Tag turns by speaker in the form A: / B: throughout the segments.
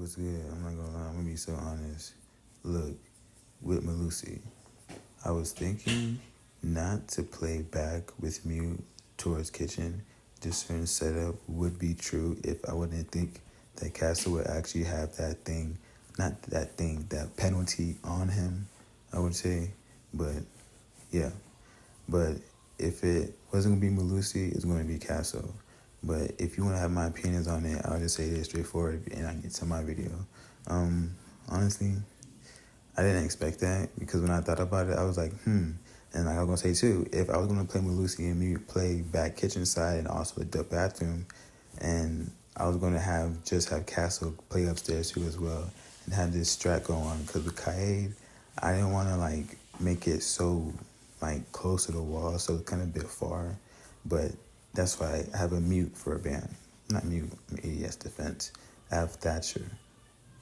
A: what's good? I'm not gonna lie, I'm gonna be so honest. Look, with Malusi, I was thinking not to play back with mute towards kitchen. This certain setup would be true if I wouldn't think that Castle would actually have that thing, not that thing, that penalty on him, I would say. But yeah, but if it wasn't gonna be Malusi, it's gonna be Castle. But if you want to have my opinions on it, I'll just say this straightforward and I get to my video. Honestly, I didn't expect that because when I thought about it, I was like, And like I was gonna say too, if I was gonna play Malusi and me play back kitchen side and also the bathroom, and I was gonna have Castle play upstairs too as well, and have this strat go on because with Kaid, I didn't want to like make it so like close to the wall, so it's kind of a bit far, but that's why I have a mute for a ban. Not mute, I'm ADS defense. I have Thatcher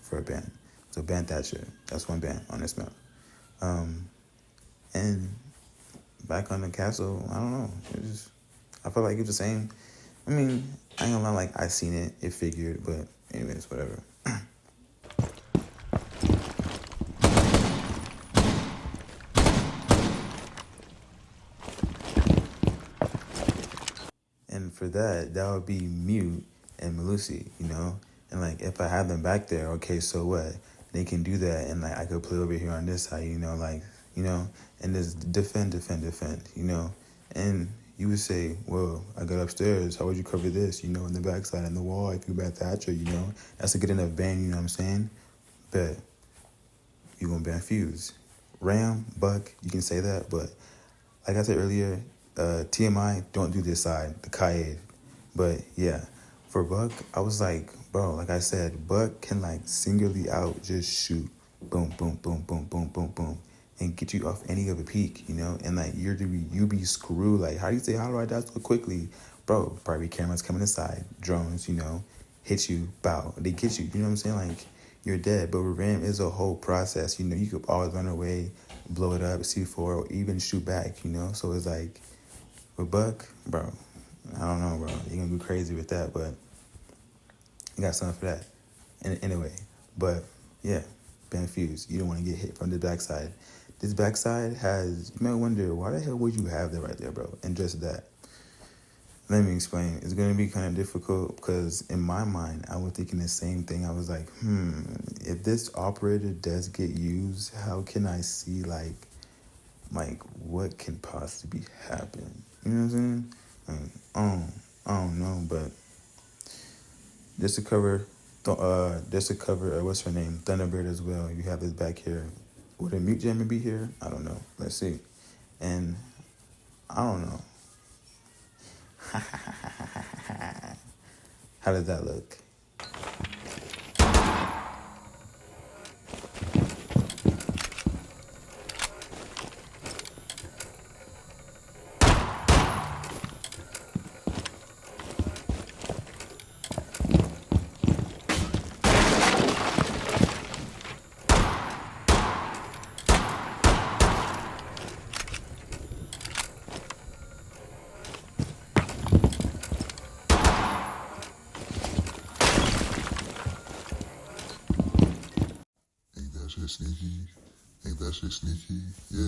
A: for a ban. So ban Thatcher. That's one ban on this map. And back on the castle, I don't know. I felt like it's the same. I mean, I ain't gonna lie, like I seen it, it figured, but anyways, whatever. And for that would be Mute and Malusi, you know? And like if I have them back there, okay, so what? They can do that and like I could play over here on this side, you know, like, you know, and just defend, you know? And you would say, well, I got upstairs, how would you cover this? You know, in the backside, in the wall, if you ban Thatcher, you know? That's a good enough ban, you know what I'm saying? But you gonna ban FUZE. Ram, Buck, you can say that, but like I said earlier, TMI, don't do this side, the Kaid. But yeah, for Buck, I was like, bro, like I said, Buck can like singularly out just shoot, boom, boom, boom, boom, boom, boom, boom, and get you off any of a peak, you know? And like you be screwed. Like, how do you say, how do I die so quickly? Bro, probably cameras coming aside, drones, you know, hit you, bow, they get you, you know what I'm saying? Like, you're dead. But with RAM, it's a whole process, you know, you could always run away, blow it up, C4, or even shoot back, you know? So it's like, with Buck, bro, I don't know, bro. You're gonna go crazy with that, but you got something for that. And anyway, but yeah, ban FUZE. You don't want to get hit from the backside. This backside has, you might wonder, why the hell would you have that right there, bro? And just that. Let me explain. It's going to be kind of difficult because in my mind, I was thinking the same thing. I was like, if this operator does get used, how can I see like what can possibly happen? You know what I'm saying? I don't know, but just to cover, what's her name? Thunderbird as well. You have this back here. Would a mute jammer be here? I don't know. Let's see. And I don't know. How does that look?
B: Sneaky? Ain't that shit sneaky? Yeah.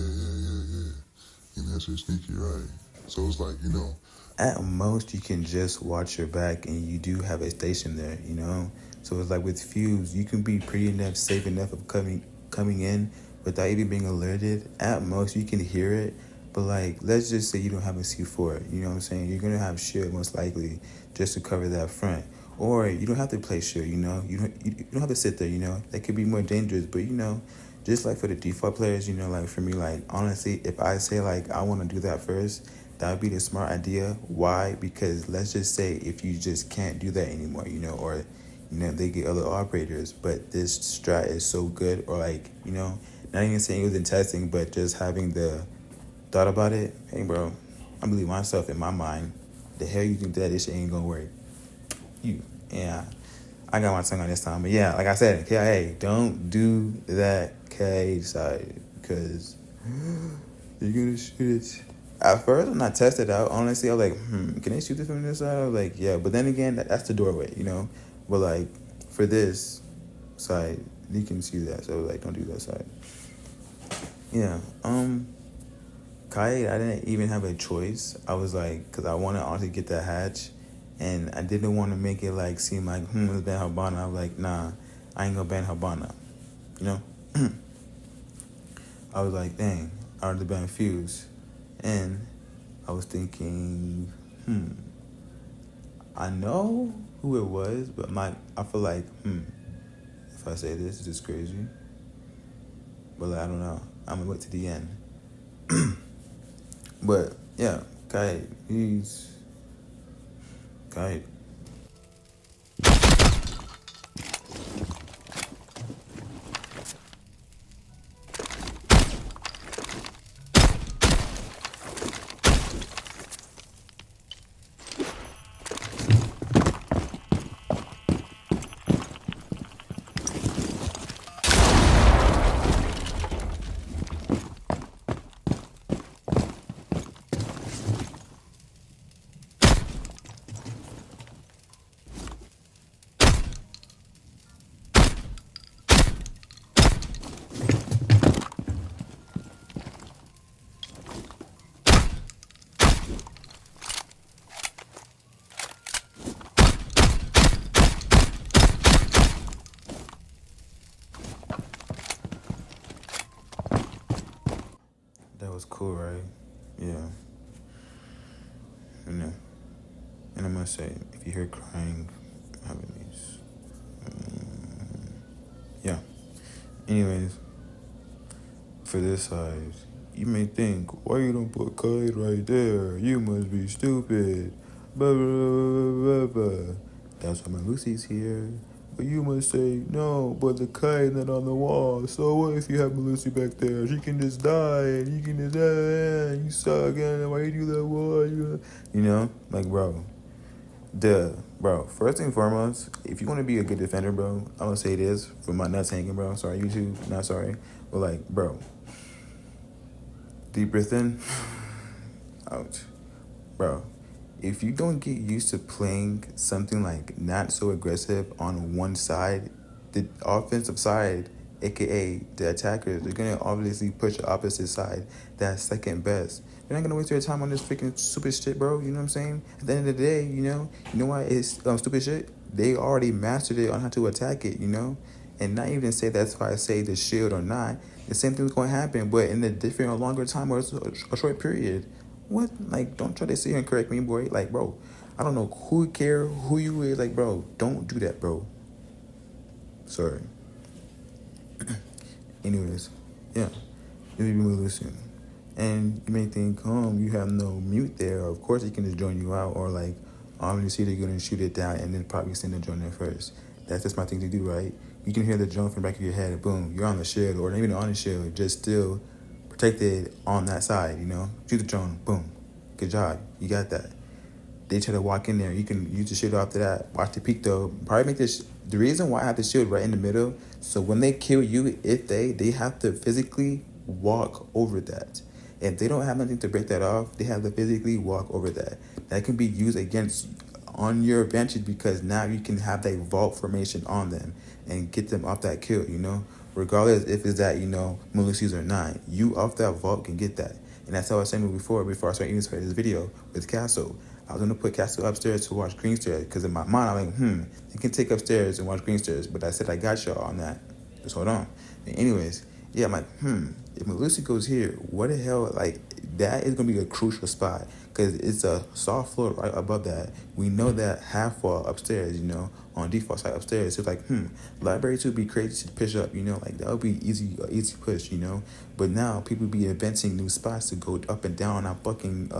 B: Ain't that shit sneaky, right? So it's like, you know.
A: At most, you can just watch your back and you do have a station there, you know? So it's like with FUZE, you can be pretty enough, safe enough of coming in without even being alerted. At most, you can hear it. But like, let's just say you don't have a C4, you know what I'm saying? You're going to have shield most likely just to cover that front. Or you don't have to play shield, you know? You don't have to sit there, you know? That could be more dangerous, but you know, just like for the default players, you know, like for me, like honestly, if I say like I want to do that first, that would be the smart idea. Why? Because let's just say if you just can't do that anymore, you know, or you know, they get other operators, but this strat is so good, or like, you know, not even saying it was in testing, but just having the thought about it. Hey, bro, I believe myself in my mind. The hell you think that this shit ain't gonna work? Yeah, I got my tongue on this time, but yeah, like I said, hey, don't do that K side because you're gonna shoot it. At first, when I tested out, honestly, I was like, can they shoot this from this side? I was like, yeah, but then again, that's the doorway, you know. But like for this, side. You can see that, so like don't do that side. Yeah. Kai, I didn't even have a choice. I was like, cause I wanted honestly get that hatch, and I didn't want to make it like seem like let's ban Habana. I was like, nah, I ain't gonna ban Habana. You know. I was like, dang, I already ban FUZE, and I was thinking, I know who it was, but I feel like, if I say this is crazy, but like, I don't know. I'm gonna wait to the end. But yeah, Kai, he's Kai. That was cool, right? Yeah. You know, and I'm gonna say, if you hear crying, having these, yeah. Anyways, for this side, you may think, why you don't put Kite right there? You must be stupid. Blah, blah, blah, blah, blah. That's why my Lucy's here. But you must say, no, but the kite not on the wall. So what if you have Lucy back there? She can just die, and you can just, you suck, and why you do that? Why you know? Like, bro. Bro, first and foremost, if you want to be a good defender, bro, I'm going to say this for my nuts hanging, bro. Sorry, YouTube, not sorry. But, like, bro, deep breath in, out. Bro, if you don't get used to playing something like not so aggressive on one side, the offensive side, aka the attackers, they're gonna obviously push the opposite side. That's second best. You're not gonna waste your time on this freaking stupid shit, bro. You know what I'm saying? At the end of the day, you know why it's stupid shit? They already mastered it on how to attack it, you know? And not even say that's why I say the shield or not. The same thing's gonna happen, but in a different or longer time or a short period. What? Like, don't try to sit here and correct me, boy. Like, bro, I don't know who care, who you is. Like, bro, don't do that, bro. Sorry. Anyways, yeah, this is me listen. And you may think, you have no mute there. Of course, he can just join you out, or like, obviously they're gonna shoot it down and then probably send the drone there first. That's just my thing to do, right? You can hear the drone from the back of your head, boom, you're on the shield, or not even on the shield, just still protected on that side, you know? Shoot the drone, boom. Good job, you got that. They try to walk in there, you can use the shield after that. Watch the peak though. Probably make this, the reason why I have the shield right in the middle, so when they kill you, if they have to physically walk over that. If they don't have nothing to break that off, they have to physically walk over that. That can be used against on your advantage because now you can have that vault formation on them and get them off that kill, you know? Regardless if it's that, Malusi's or not. You off that vault can get that. And that's how I was saying before I started even started this video with Castle. I was gonna put Castle upstairs to watch Green Stairs because in my mind I'm like, you can take upstairs and watch Green Stairs, but I said I got y'all on that. Just hold on. And anyways, yeah, I'm like, if Malusi goes here, what the hell, like, that is gonna be a crucial spot because it's a soft floor right above that. We know that half wall upstairs, on default side upstairs. So it's like, library 2 would be crazy to push up, like that would be easy push, But now people be inventing new spots to go up and down that fucking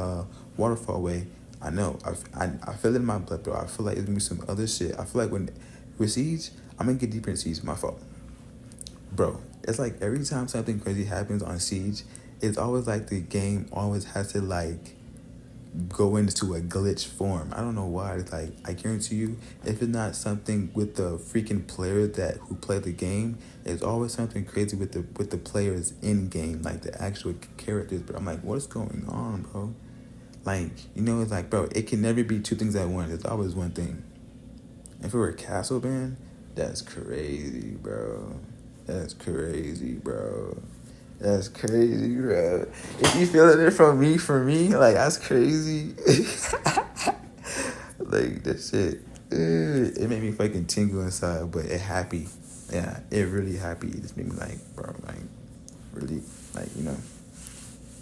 A: waterfall way. I know. I feel it in my blood, bro. I feel like it's gonna be some other shit. I feel like with Siege, I'm gonna get deeper in Siege. My fault, bro. It's like every time something crazy happens on Siege, it's always like the game always has to like go into a glitch form. I don't know why. It's like, I guarantee you, if it's not something with the freaking players who play the game, it's always something crazy with the players in game, like the actual characters. But I'm like, what's going on, bro? Like, it's like, bro, it can never be two things at once. It's always one thing. If it were a castle ban, That's crazy, bro. That's crazy, bro. That's crazy, bro. If you feeling it from me, like that's crazy. Like that shit, it made me fucking tingle inside, but it happy. Yeah, it really happy. It just made me like, bro, like really, like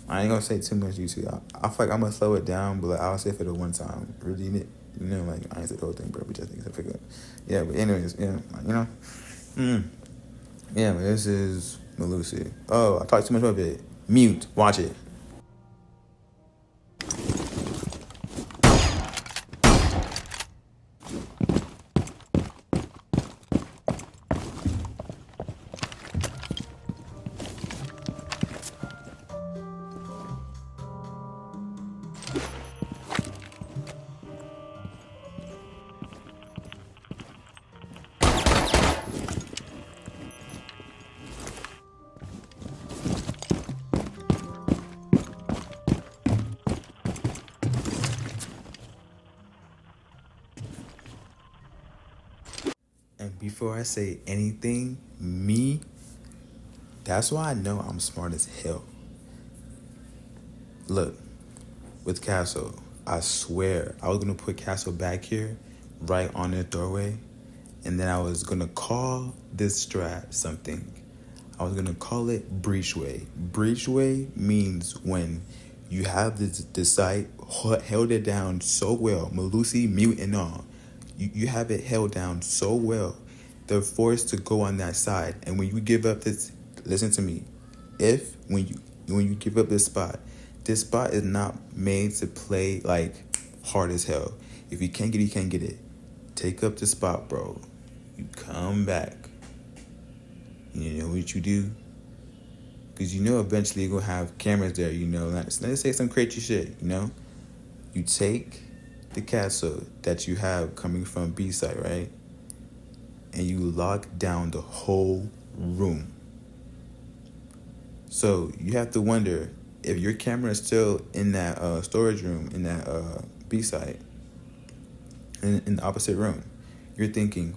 A: I ain't gonna say too much YouTube. I feel like I'm gonna slow it down, but like, I'll say for the one time. Really, like I ain't say the whole thing, bro. But just things I pick up. Yeah, but anyways, yeah, yeah. But this is Malusi. Oh, I talked too much of it. Mute. Watch it. And before I say anything, that's why I know I'm smart as hell. Look, with Castle, I swear I was gonna put Castle back here, right on the doorway, and then I was gonna call this strat something. I was gonna call it breachway. Breachway means when you have the site held it down so well, Malusi mute and all. You have it held down so well, they're forced to go on that side. And when you give up this, listen to me. If when you give up this spot is not made to play like hard as hell. If you can't get it, you can't get it. Take up the spot, bro. You come back. You know what you do? Because you know eventually you're going to have cameras there, Let's say some crazy shit, You take the castle that you have coming from B side, right? And you lock down the whole room. So you have to wonder if your camera is still in that storage room, in that B side, in the opposite room. You're thinking,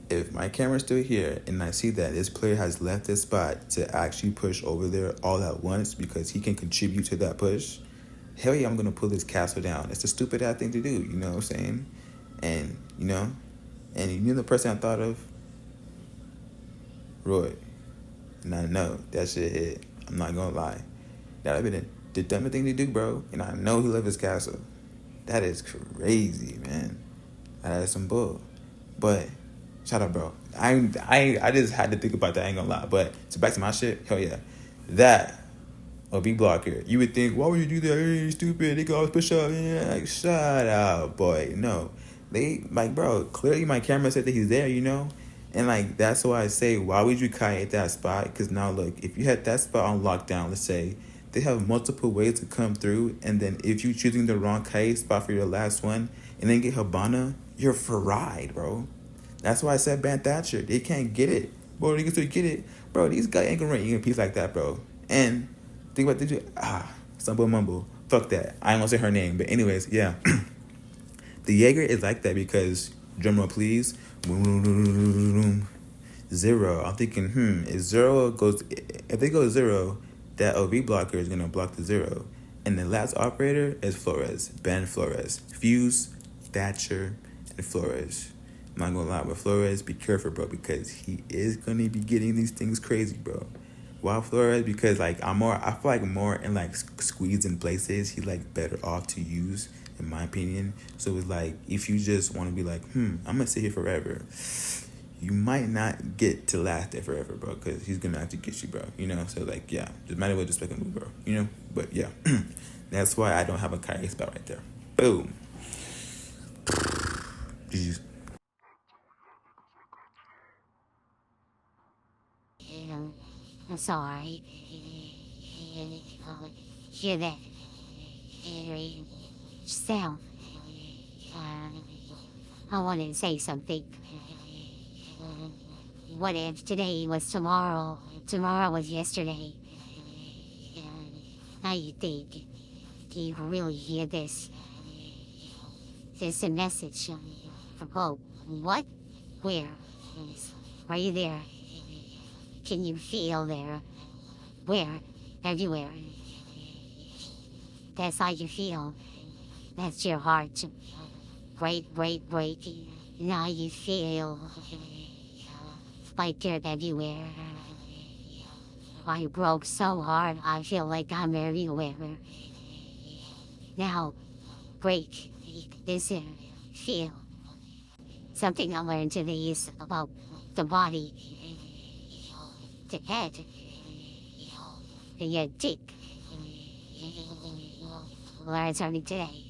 A: if my camera's still here and I see that this player has left this spot to actually push over there all at once because he can contribute to that push, hell yeah, I'm going to pull this castle down. It's a stupid ass thing to do, you know what I'm saying? And, and you know the person I thought of? Roy. And I know that shit hit. I'm not going to lie. That would have been the dumbest thing to do, bro. And I know he left his castle. That is crazy, man. That is some bull. But shout out, bro. I just had to think about that. I ain't gonna lie. But so back to my shit. Hell yeah, that a B blocker. You would think, why would you do that? You're stupid. They can always push up. Yeah, like shut up, boy. No, they like, bro. Clearly, my camera said that he's there. And like that's why I say, why would you hit that spot? Because now look, if you had that spot on lockdown, let's say they have multiple ways to come through, and then if you choosing the wrong kite spot for your last one, and then get Habana, you're fried, bro. That's why I said ban Thatcher. They can't get it. Bro, they can still get it. Bro, these guys ain't gonna run you in peace like that, bro. And think about Stumble Mumble. Fuck that. I ain't gonna say her name. But anyways, yeah. The Jaeger is like that because, drumroll please, zero. I'm thinking, if they go zero, that OV blocker is gonna block the zero. And the last operator is Flores. Ban Flores. FUZE, Thatcher, and Flores. I'm not gonna lie, but Flores, be careful, bro, because he is gonna be getting these things crazy, bro. Why Flores? Because I feel like more in like squeezing places, he's like better off to use, in my opinion. So it's like if you just want to be like, I'm gonna sit here forever, you might not get to last there forever, bro, because he's gonna have to get you, bro. So like, yeah, just might as well just make a move, bro. But yeah, that's why I don't have a Kyrie spell right there. Boom. Jeez.
C: I'm sorry. Hear that sound? I wanted to say something. What if today was tomorrow? Tomorrow was yesterday. How you think? Do you really hear this? There's a message from Hope. What? Where? Are you there? Can you feel there? Where? Everywhere. That's how you feel. That's your heart. Break, break, break. Now you feel like you're everywhere. I broke so hard, I feel like I'm everywhere. Now, break. This feel. Something I learned today is about the body, the head, the dick. Learned something today.